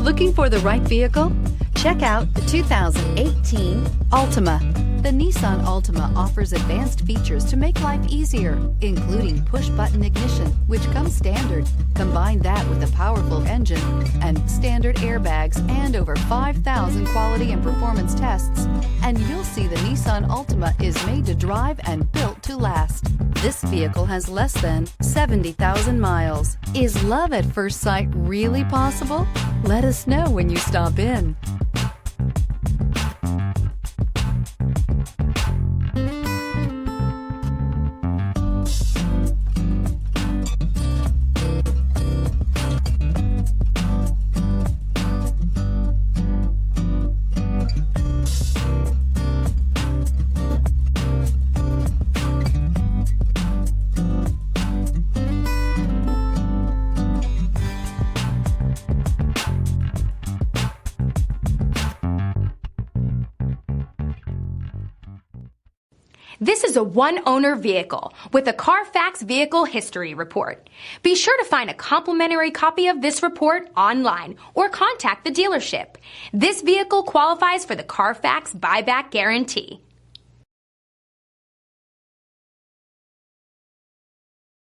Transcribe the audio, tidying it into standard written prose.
Looking for the right vehicle? Check out the 2018 Altima. The Nissan Altima offers advanced features to make life easier, including push-button ignition, which comes standard. Combine that with a powerful engine and standard airbags and over 5,000 quality and performance tests, and you'll see the Nissan Altima is made to drive and built to last. This vehicle has less than 70,000 miles. Is love at first sight really possible? Let us know when you stop in. This is a one-owner vehicle with a Carfax Vehicle History Report. Be sure to find a complimentary copy of this report online or contact the dealership. This vehicle qualifies for the Carfax Buyback Guarantee.